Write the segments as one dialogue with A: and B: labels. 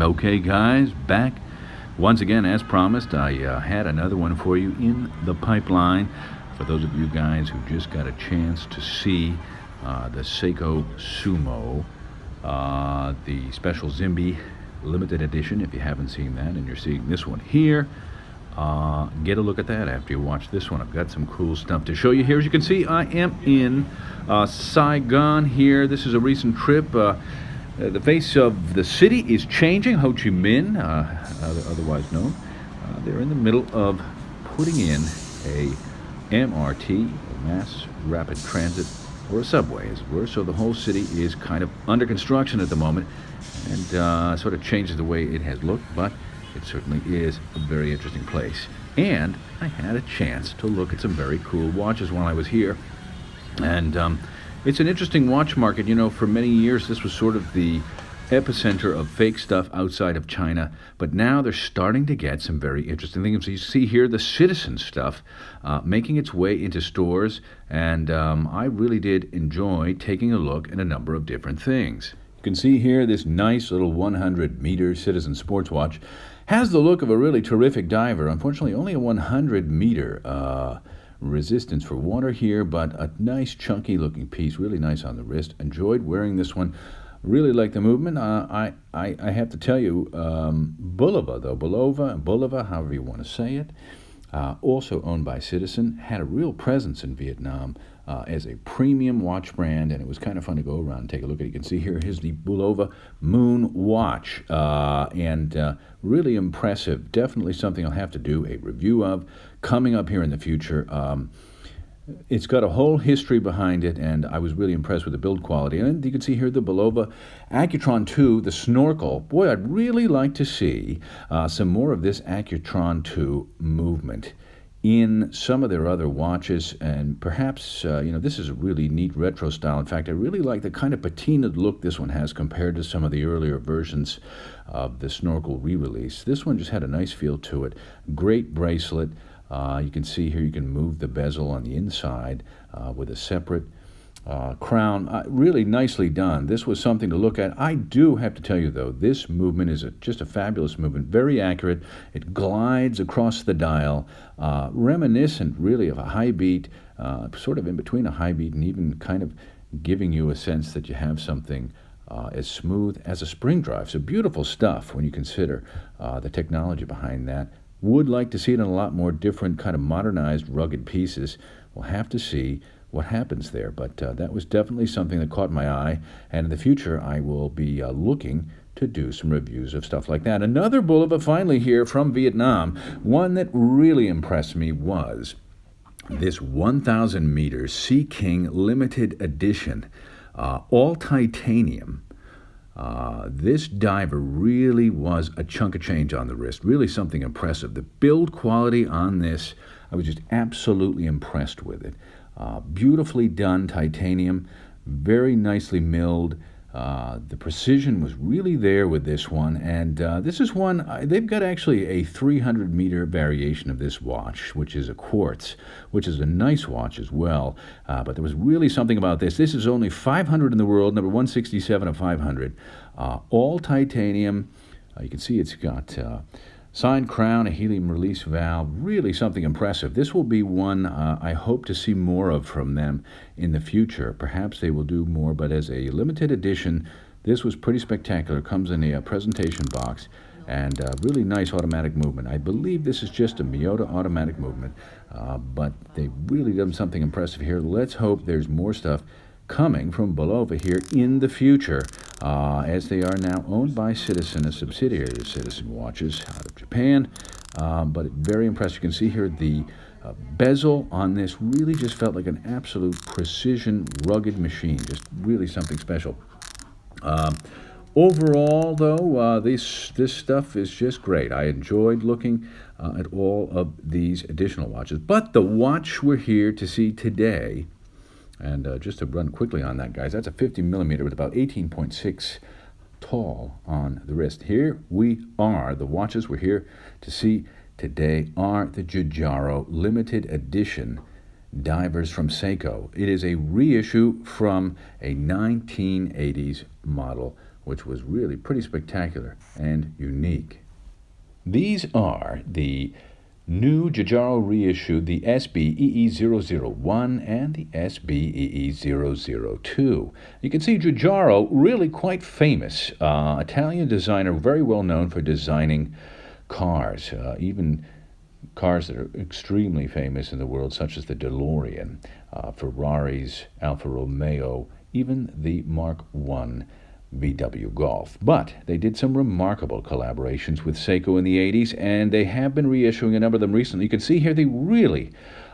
A: Okay, guys, back once again as promised. I had another one for you in the pipeline. For those of you guys who just got a chance to see the Seiko Sumo, the special Zimby limited edition, if you haven't seen that and you're seeing this one here, get a look at that after you watch this one. I've got some cool stuff to show you here. As you can see, I am in Saigon here. This is a recent trip. The face of the city is changing, Ho Chi Minh, otherwise known. They're in the middle of putting in a MRT, a mass rapid transit, or a subway, as it were. So the whole city is kind of under construction at the moment, and sort of changes the way it has looked, but it certainly is a very interesting place. And I had a chance to look at some very cool watches while I was here. And it's an interesting watch market. You know, for many years this was sort of the epicenter of fake stuff outside of China, but now they're starting to get some very interesting things. So you see here the Citizen stuff making its way into stores, and I really did enjoy taking a look at a number of different things. You can see here this nice little 100-meter Citizen sports watch. Has the look of a really terrific diver. Unfortunately, only a 100-meter resistance for water here, but a nice chunky looking piece, really nice on the wrist. Enjoyed wearing this one. Really like the movement. I have to tell you, Bulova, Bulova, however you want to say it, also owned by Citizen, had a real presence in Vietnam as a premium watch brand, and it was kind of fun to go around and take a look at it. You can see here, here's the Bulova Moon watch, and really impressive. Definitely something I'll have to do a review of coming up here in the future. It's got a whole history behind it, and I was really impressed with the build quality. And you can see here the Bulova Accutron 2, the snorkel. Boy, I'd really like to see some more of this Accutron 2 movement in some of their other watches, and perhaps, this is a really neat retro style. In fact, I really like the kind of patinaed look this one has compared to some of the earlier versions of the snorkel re-release. This one just had a nice feel to it. Great bracelet. You can see here you can move the bezel on the inside with a separate crown. Really nicely done. This was something to look at. I do have to tell you, though, this movement is just a fabulous movement. Very accurate. It glides across the dial, reminiscent, really, of a high beat, sort of in between a high beat and even kind of giving you a sense that you have something as smooth as a spring drive. So beautiful stuff when you consider the technology behind that. Would like to see it in a lot more different kind of modernized, rugged pieces. We'll have to see what happens there, but that was definitely something that caught my eye, and in the future I will be looking to do some reviews of stuff like that. Another Bulova finally here from Vietnam. One that really impressed me was this 1,000-meter Sea King limited edition, all titanium. This diver really was a chunk of change on the wrist, really something impressive. The build quality on this, I was just absolutely impressed with it. Beautifully done titanium, very nicely milled. The precision was really there with this one, and this is one, they've got actually a 300-meter variation of this watch, which is a quartz, which is a nice watch as well, but there was really something about this. This is only 500 in the world, number 167 of 500, all titanium. You can see it's got signed crown, a helium release valve, really something impressive. This will be one I hope to see more of from them in the future. Perhaps they will do more, but as a limited edition, this was pretty spectacular. Comes in a presentation box, and really nice automatic movement. I believe this is just a Miyota automatic movement, but they've really done something impressive here. Let's hope there's more stuff coming from Bulova here in the future, as they are now owned by Citizen, a subsidiary of Citizen Watches out of Japan. But very impressive. You can see here the bezel on this really just felt like an absolute precision, rugged machine. Just really something special. Overall, though, this stuff is just great. I enjoyed looking at all of these additional watches. But the watch we're here to see today, and just to run quickly on that, guys, that's a 50 millimeter with about 18.6 tall on the wrist. Here we are. The watches we're here to see today are the Giugiaro limited edition divers from Seiko. It is a reissue from a 1980s model which was really pretty spectacular and unique. These are the new Giugiaro reissue, the Sbee001 and the Sbee002. You can see Giugiaro, really quite famous, Italian designer, very well known for designing cars, even cars that are extremely famous in the world, such as the DeLorean, Ferraris, Alfa Romeo, even the Mark I VW Golf. But they did some remarkable collaborations with Seiko in the 80s, and they have been reissuing a number of them recently. You can see here they really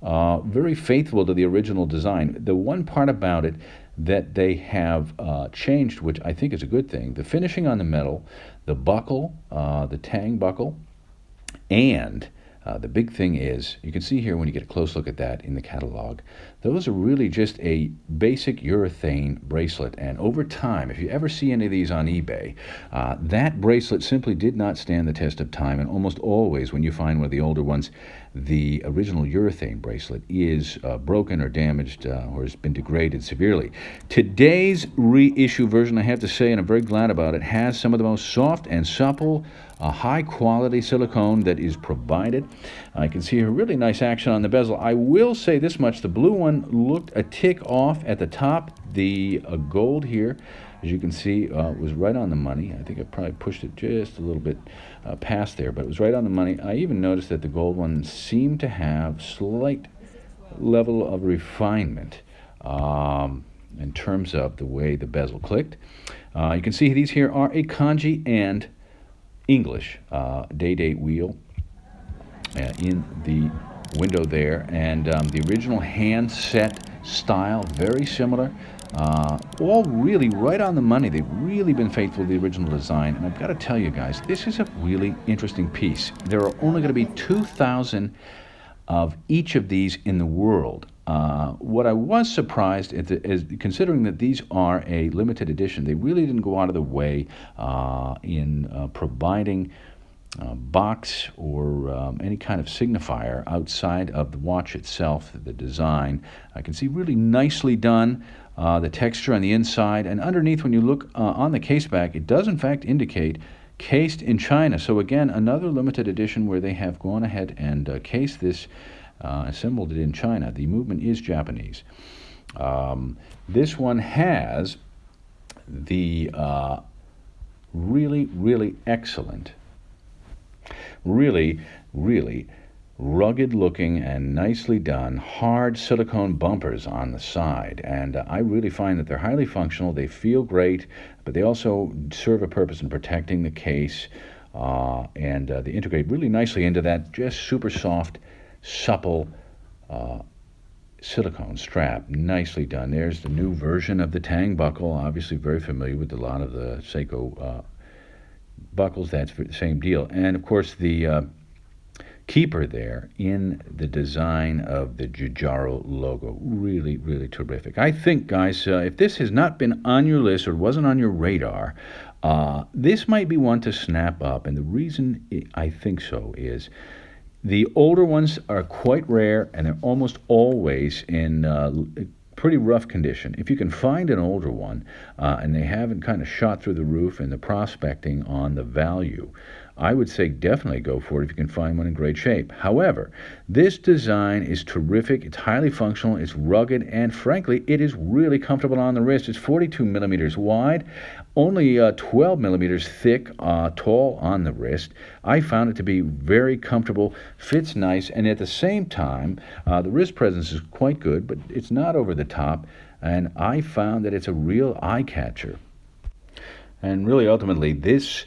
A: very faithful to the original design. The one part about it that they have changed, which I think is a good thing, the finishing on the metal, the buckle, the tang buckle, and the big thing is, you can see here when you get a close look at that in the catalog, those are really just a basic urethane bracelet. And over time, if you ever see any of these on eBay, that bracelet simply did not stand the test of time. And almost always, when you find one of the older ones, the original urethane bracelet is broken or damaged or has been degraded severely. Today's reissue version, I have to say, and I'm very glad about it, has some of the most soft and supple, high-quality silicone that is provided. I can see a really nice action on the bezel. I will say this much, the blue one looked a tick off at the top. The gold here, as you can see, was right on the money. I think I probably pushed it just a little bit past there, but it was right on the money. I even noticed that the gold one seemed to have slight level of refinement in terms of the way the bezel clicked. You can see these here are a kanji and English day-date wheel in the window there, and the original handset style, very similar. All really right on the money. They've really been faithful to the original design, and I've got to tell you guys, this is a really interesting piece. There are only going to be 2,000 of each of these in the world. What I was surprised at is considering that these are a limited edition, they really didn't go out of the way in providing box or any kind of signifier outside of the watch itself, the design. I can see really nicely done, the texture on the inside, and underneath when you look on the case back, it does in fact indicate cased in China. So again, another limited edition where they have gone ahead and cased this, assembled it in China. The movement is Japanese. This one has the really excellent, really rugged looking and nicely done hard silicone bumpers on the side, and I really find that they're highly functional. They feel great, but they also serve a purpose in protecting the case, and they integrate really nicely into that just super soft, supple silicone strap. Nicely done. There's the new version of the tang buckle, obviously very familiar with a lot of the Seiko buckles. That's the same deal. And of course the keeper there in the design of the Giugiaro logo. Really terrific. I think, guys, if this has not been on your list or wasn't on your radar, this might be one to snap up. And the reason I think so is the older ones are quite rare, and they're almost always in pretty rough condition. If you can find an older one and they haven't kind of shot through the roof in the prospecting on the value, I would say definitely go for it if you can find one in great shape. However, this design is terrific. It's highly functional, it's rugged, and frankly, it is really comfortable on the wrist. It's 42 millimeters wide, only 12 millimeters thick, tall on the wrist. I found it to be very comfortable, fits nice, and at the same time, the wrist presence is quite good, but it's not over the top, and I found that it's a real eye catcher. And really, ultimately, this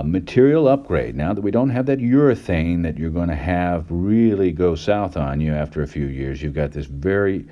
A: material upgrade, now that we don't have that urethane that you're going to have really go south on you after a few years, you've got this very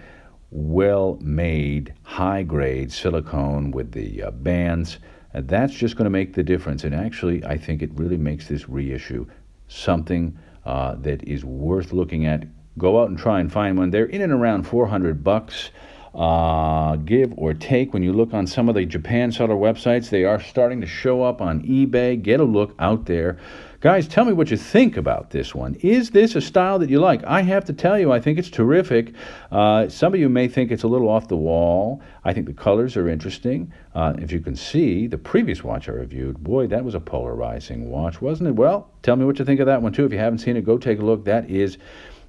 A: well-made, high-grade silicone with the bands. That's just going to make the difference. And actually, I think it really makes this reissue something that is worth looking at. Go out and try and find one. They're in and around $400. give or take. When you look on some of the Japan seller websites, they are starting to show up on eBay. Get a look out there. Guys, tell me what you think about this one. Is this a style that you like? I have to tell you, I think it's terrific. Some of you may think it's a little off the wall. I think the colors are interesting. If you can see, the previous watch I reviewed, boy, that was a polarizing watch, wasn't it? Well, tell me what you think of that one, too. If you haven't seen it, go take a look. That is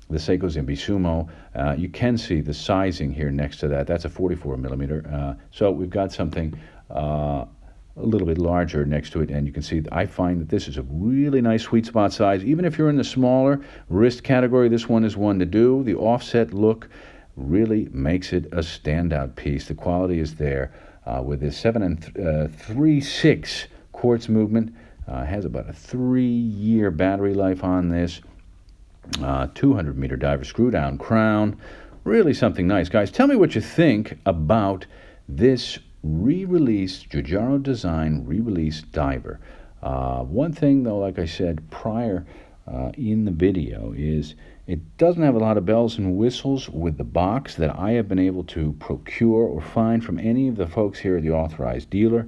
A: the Seiko Giugiaro. You can see the sizing here next to that. That's a 44 millimeter. So we've got something a little bit larger next to it, and you can see I find that this is a really nice sweet spot size. Even if you're in the smaller wrist category, this one is one to do. The offset look really makes it a standout piece. The quality is there with this 7 3/6 quartz movement. Has about a 3-year battery life on this. 200-meter diver screw down crown. Really something nice. Guys, tell me what you think about this re-released Giugiaro design re-released diver. One thing though, like I said prior in the video, is it doesn't have a lot of bells and whistles with the box that I have been able to procure or find from any of the folks here at the authorized dealer.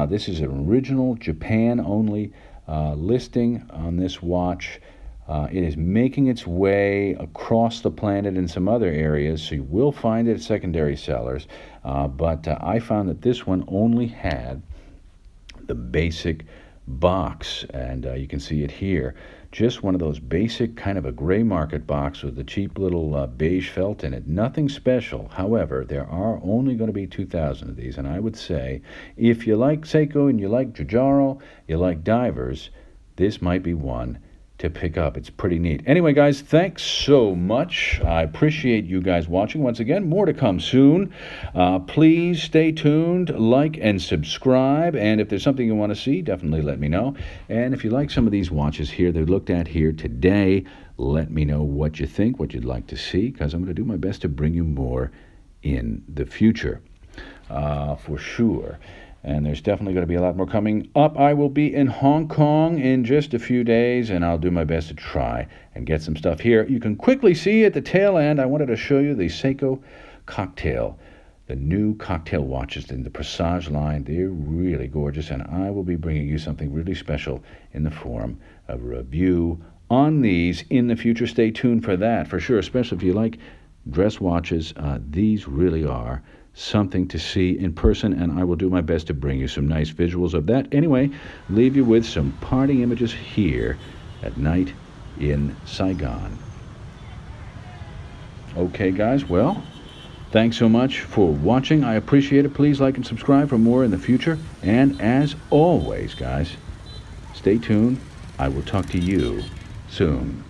A: This is an original Japan only listing on this watch. It is making its way across the planet in some other areas, so you will find it at secondary sellers. But I found that this one only had the basic box, and you can see it here. Just one of those basic kind of a gray market box with the cheap little beige felt in it. Nothing special. However, there are only going to be 2,000 of these, and I would say if you like Seiko and you like Giugiaro, you like divers, this might be one to pick up. It's pretty neat. Anyway, guys, thanks so much. I appreciate you guys watching. Once again, more to come soon. Please stay tuned, like and subscribe, and if there's something you want to see, definitely let me know. And if you like some of these watches here that we looked at here today, let me know what you think, what you'd like to see, because I'm going to do my best to bring you more in the future, for sure. And there's definitely going to be a lot more coming up. I will be in Hong Kong in just a few days, and I'll do my best to try and get some stuff here. You can quickly see at the tail end, I wanted to show you the Seiko cocktail, the new cocktail watches in the Presage line. They're really gorgeous, and I will be bringing you something really special in the form of a review on these in the future. Stay tuned for that, for sure, especially if you like dress watches. These really are something to see in person, and I will do my best to bring you some nice visuals of that. Anyway, leave you with some parting images here at night in Saigon. Okay, guys, well, thanks so much for watching. I appreciate it. Please like and subscribe for more in the future. And as always, guys, stay tuned. I will talk to you soon.